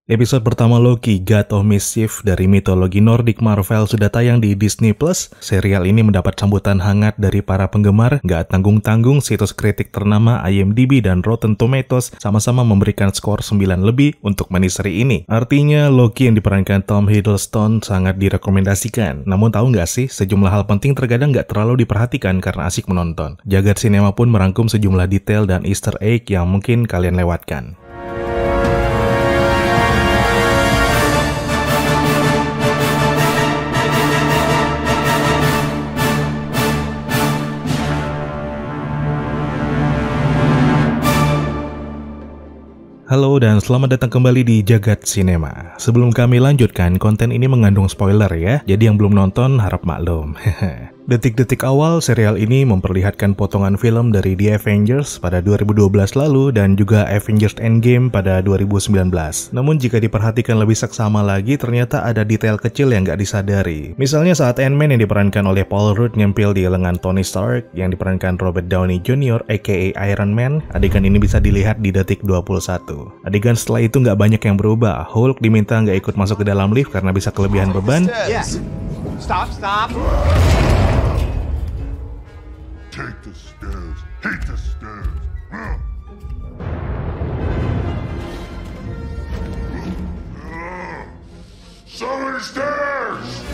Episode pertama Loki, God of Mischief dari mitologi Nordik Marvel sudah tayang di Disney+. Serial ini mendapat sambutan hangat dari para penggemar. Gak tanggung-tanggung, situs kritik ternama IMDb dan Rotten Tomatoes sama-sama memberikan skor 9 lebih untuk mini-seri ini. Artinya Loki yang diperankan Tom Hiddleston sangat direkomendasikan. Namun tahu nggak sih, sejumlah hal penting terkadang nggak terlalu diperhatikan karena asik menonton. Jagat Sinema pun merangkum sejumlah detail dan Easter egg yang mungkin kalian lewatkan. Halo dan selamat datang kembali di Jagat Sinema. Sebelum kami lanjutkan, konten ini mengandung spoiler ya, jadi yang belum nonton harap maklum. Detik-detik awal, serial ini memperlihatkan potongan film dari The Avengers pada 2012 lalu dan juga Avengers Endgame pada 2019. Namun jika diperhatikan lebih seksama lagi, ternyata ada detail kecil yang nggak disadari. Misalnya saat Ant-Man yang diperankan oleh Paul Rudd nyempil di lengan Tony Stark yang diperankan Robert Downey Jr. aka Iron Man, adegan ini bisa dilihat di detik 21. Adegan setelah itu nggak banyak yang berubah. Hulk diminta nggak ikut masuk ke dalam lift karena bisa kelebihan beban. Yes. Stop. Take the stairs. Hate the stairs. So many stairs.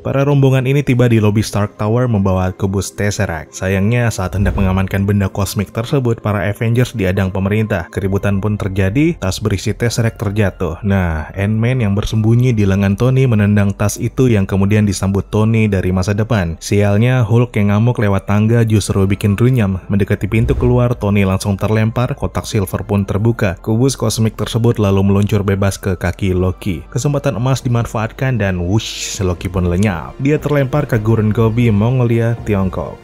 Para rombongan ini tiba di lobi Stark Tower membawa kubus Tesseract. Sayangnya saat hendak mengamankan benda kosmik tersebut, para Avengers diadang pemerintah. Keributan pun terjadi, tas berisi Tesseract terjatuh. Nah, Ant-Man yang bersembunyi di lengan Tony menendang tas itu yang kemudian disambut Tony dari masa depan. Sialnya, Hulk yang ngamuk lewat tangga justru bikin runyam. Mendekati pintu keluar, Tony langsung terlempar, kotak silver pun terbuka. Kubus kosmik tersebut lalu meluncur bebas ke kaki Loki. Kesempatan emas dimanfaatkan dan wush, Loki pun lenyap. Dia terlempar ke Gurun Gobi, Mongolia, Tiongkok.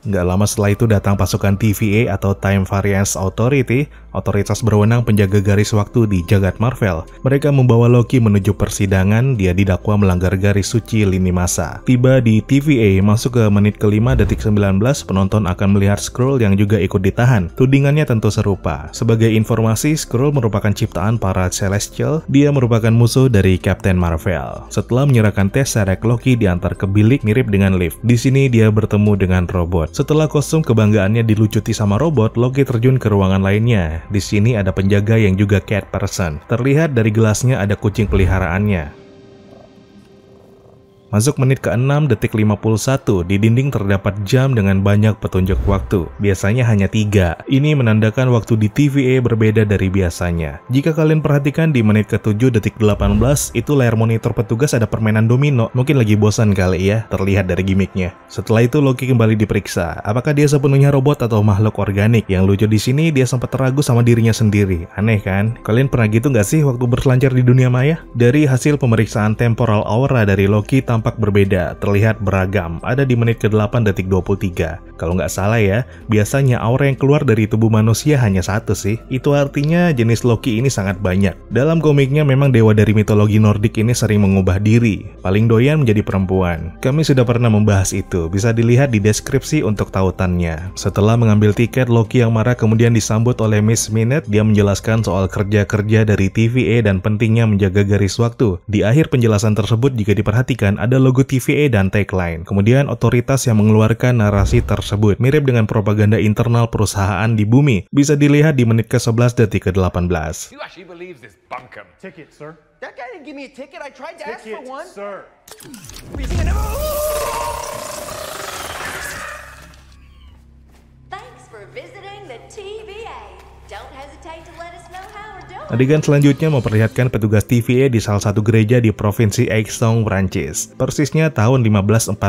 Nggak lama setelah itu datang pasukan TVA atau Time Variance Authority, otoritas berwenang penjaga garis waktu di jagat Marvel. Mereka membawa Loki menuju persidangan, dia didakwa melanggar garis suci lini masa. Tiba di TVA, masuk ke menit kelima detik 19, penonton akan melihat Skrull yang juga ikut ditahan. Tudingannya tentu serupa. Sebagai informasi, Skrull merupakan ciptaan para Celestial, dia merupakan musuh dari Captain Marvel. Setelah menyerahkan Tesseract, Loki diantar ke bilik mirip dengan lift. Di sini dia bertemu dengan robot. Setelah kostum kebanggaannya dilucuti sama robot, Loki terjun ke ruangan lainnya. Di sini ada penjaga yang juga cat person. Terlihat dari gelasnya ada kucing peliharaannya. Masuk menit ke-6 detik 51, di dinding terdapat jam dengan banyak petunjuk waktu. Biasanya hanya 3. Ini menandakan waktu di TVA berbeda dari biasanya. Jika kalian perhatikan di menit ke-7 detik 18, itu layar monitor petugas ada permainan domino. Mungkin lagi bosan kali ya, terlihat dari gimmicknya. Setelah itu Loki kembali diperiksa. Apakah dia sepenuhnya robot atau makhluk organik? Yang lucu di sini dia sempat ragu sama dirinya sendiri. Aneh kan? Kalian pernah gitu nggak sih waktu berselancar di dunia maya? Dari hasil pemeriksaan temporal aura dari Loki tampak berbeda, terlihat beragam, ada di menit ke-8 detik 23. Kalau nggak salah ya, biasanya aura yang keluar dari tubuh manusia hanya satu sih. Itu artinya jenis Loki ini sangat banyak. Dalam komiknya memang dewa dari mitologi Nordik ini sering mengubah diri, paling doyan menjadi perempuan. Kami sudah pernah membahas itu, bisa dilihat di deskripsi untuk tautannya. Setelah mengambil tiket, Loki yang marah kemudian disambut oleh Miss Minute. Dia menjelaskan soal kerja-kerja dari TVA dan pentingnya menjaga garis waktu. Di akhir penjelasan tersebut jika diperhatikan ada logo TVA dan tagline. Kemudian otoritas yang mengeluarkan narasi tersebut mirip dengan propaganda internal perusahaan di bumi. Bisa dilihat di menit ke-11 detik ke-18. You actually believe this bunkum? Ticket, sir. That guy didn't give me a ticket. I tried to ask for Ticket, one. sir. Thanks for visiting the TVA. Don't hesitate to let us know how we're doing. Adegan selanjutnya memperlihatkan petugas TVA di salah satu gereja di provinsi Aix-en, Prancis. Persisnya tahun 1549.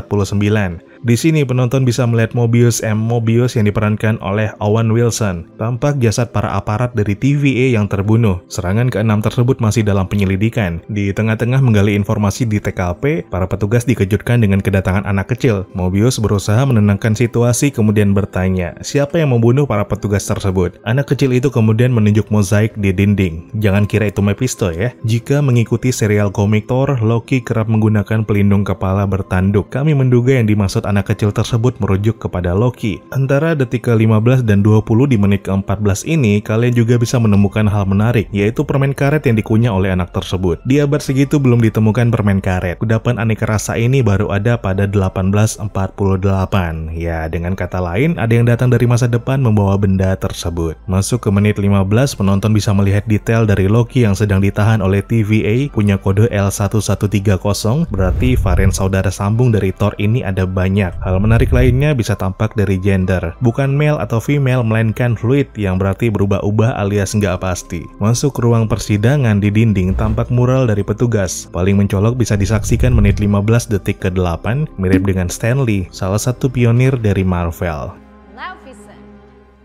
Di sini penonton bisa melihat Mobius M. Mobius yang diperankan oleh Owen Wilson. Tampak jasad para aparat dari TVA yang terbunuh. Serangan ke-6 tersebut masih dalam penyelidikan. Di tengah-tengah menggali informasi di TKP, para petugas dikejutkan dengan kedatangan anak kecil. Mobius berusaha menenangkan situasi kemudian bertanya, siapa yang membunuh para petugas tersebut? Anak kecil itu kemudian menunjuk mozaik di dinding. Jangan kira itu Mephisto ya. Jika mengikuti serial komik Thor, Loki kerap menggunakan pelindung kepala bertanduk. Kami menduga yang dimaksud anak kecil tersebut merujuk kepada Loki. Antara detik ke-15 dan 20 di menit ke-14 ini, kalian juga bisa menemukan hal menarik, yaitu permen karet yang dikunyah oleh anak tersebut. Di abad segitu belum ditemukan permen karet. Kudapan aneka rasa ini baru ada pada 1848. Ya, dengan kata lain, ada yang datang dari masa depan membawa benda tersebut. Masuk ke menit 15, penonton bisa melihat detail dari Loki yang sedang ditahan oleh TVA, punya kode L1130, berarti varian saudara sambung dari Thor ini ada banyak. Hal menarik lainnya bisa tampak dari gender. Bukan male atau female, melainkan fluid yang berarti berubah-ubah alias nggak pasti. Masuk ke ruang persidangan, di dinding tampak mural dari petugas. Paling mencolok bisa disaksikan menit 15 detik ke-8, mirip dengan Stan Lee, salah satu pionir dari Marvel. Laufeyson,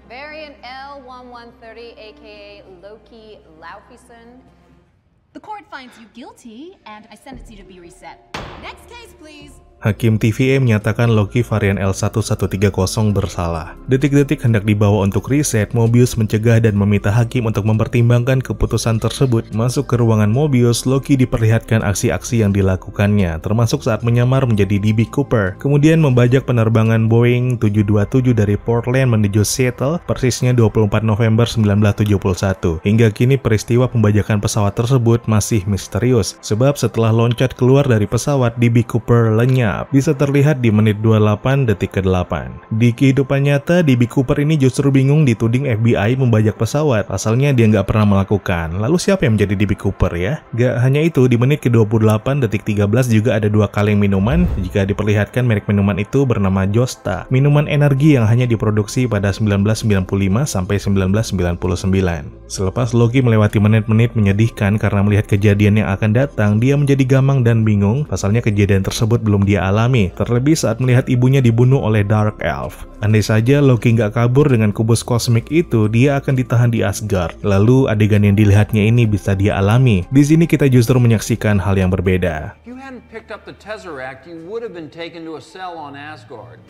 variant L1130 aka Loki Laufeyson. The court finds you guilty and I sentence you to be reset. Next case please. Hakim TVA menyatakan Loki varian L1130 bersalah. Detik-detik hendak dibawa untuk riset, Mobius mencegah dan meminta hakim untuk mempertimbangkan keputusan tersebut. Masuk ke ruangan Mobius, Loki diperlihatkan aksi-aksi yang dilakukannya, termasuk saat menyamar menjadi D.B. Cooper, kemudian membajak penerbangan Boeing 727 dari Portland menuju Seattle, persisnya 24 November 1971. Hingga kini peristiwa pembajakan pesawat tersebut masih misterius, sebab setelah loncat keluar dari pesawat, D.B. Cooper lenyap. Bisa terlihat di menit 28 detik ke-8. Di kehidupan nyata, D.B. Cooper ini justru bingung dituding FBI membajak pesawat. Pasalnya dia nggak pernah melakukan. Lalu siapa yang menjadi D.B. Cooper ya? Gak hanya itu, di menit ke-28 detik 13 juga ada 2 kaleng minuman. Jika diperlihatkan merek minuman itu bernama Josta. Minuman energi yang hanya diproduksi pada 1995 sampai 1999. Selepas Loki melewati menit-menit menyedihkan karena melihat kejadian yang akan datang, dia menjadi gamang dan bingung. Pasalnya kejadian tersebut belum dia alami, terlebih saat melihat ibunya dibunuh oleh Dark Elf. Andai saja Loki nggak kabur dengan kubus kosmik itu, dia akan ditahan di Asgard. Lalu adegan yang dilihatnya ini bisa dia alami. Di sini kita justru menyaksikan hal yang berbeda. If you hadn't picked up the Tesseract, you would have been taken to a cell on Asgard.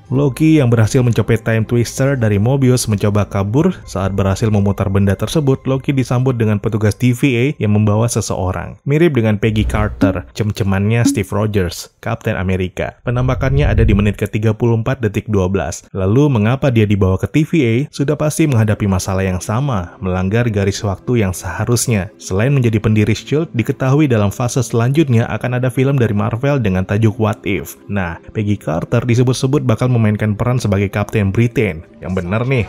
Loki yang berhasil mencopet Time Twister dari Mobius mencoba kabur. Saat berhasil memutar benda tersebut, Loki disambut dengan petugas TVA yang membawa seseorang. Mirip dengan Peggy Carter, cem-cemannya Steve Rogers, Kapten Amerika. Penampakannya ada di menit ke-34 detik 12. Lalu mengapa dia dibawa ke TVA? Sudah pasti menghadapi masalah yang sama, melanggar garis waktu yang seharusnya. Selain menjadi pendiri S.H.I.E.L.D., diketahui dalam fase selanjutnya akan ada film dari Marvel dengan tajuk What If. Nah, Peggy Carter disebut-sebut bakal memainkan peran sebagai Kapten Britain. Yang benar nih.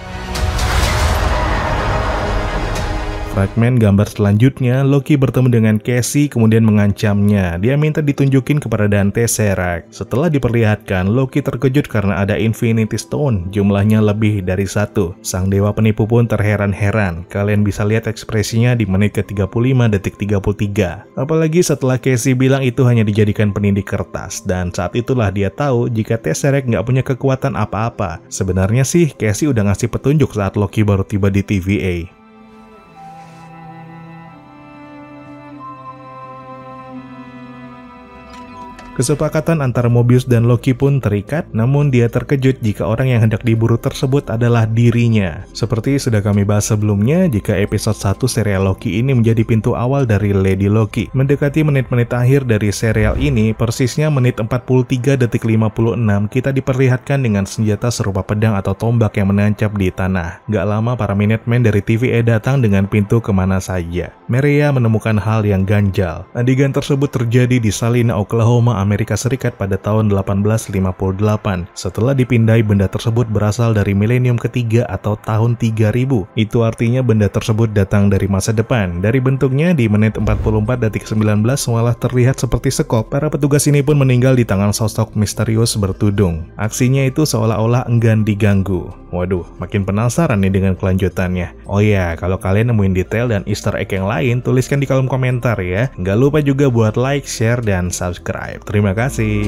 Fragmen gambar selanjutnya, Loki bertemu dengan Cassie kemudian mengancamnya. Dia minta ditunjukin keberadaan Tesseract. Setelah diperlihatkan, Loki terkejut karena ada Infinity Stone, jumlahnya lebih dari 1. Sang dewa penipu pun terheran-heran. Kalian bisa lihat ekspresinya di menit ke-35 detik 33. Apalagi setelah Cassie bilang itu hanya dijadikan penindih kertas, dan saat itulah dia tahu jika Tesseract nggak punya kekuatan apa-apa. Sebenarnya sih, Cassie udah ngasih petunjuk saat Loki baru tiba di TVA. Kesepakatan antara Mobius dan Loki pun terikat, namun dia terkejut jika orang yang hendak diburu tersebut adalah dirinya. Seperti sudah kami bahas sebelumnya, jika episode 1 serial Loki ini menjadi pintu awal dari Lady Loki. Mendekati menit-menit akhir dari serial ini, persisnya menit 43 detik 56, kita diperlihatkan dengan senjata serupa pedang atau tombak yang menancap di tanah. Gak lama para Minutemen dari TVA datang dengan pintu kemana saja. Maria menemukan hal yang ganjal. Adegan tersebut terjadi di Salina, Oklahoma, Amerika Serikat pada tahun 1858. Setelah dipindai, benda tersebut berasal dari milenium ketiga atau tahun 3000. Itu artinya benda tersebut datang dari masa depan. Dari bentuknya, di menit 44 detik 19 malah terlihat seperti sekop. Para petugas ini pun meninggal di tangan sosok misterius bertudung. Aksinya itu seolah-olah enggan diganggu. Waduh, makin penasaran nih dengan kelanjutannya. Oh ya, kalau kalian nemuin detail dan easter egg yang lain, tuliskan di kolom komentar ya. Nggak lupa juga buat like, share, dan subscribe. Terima kasih.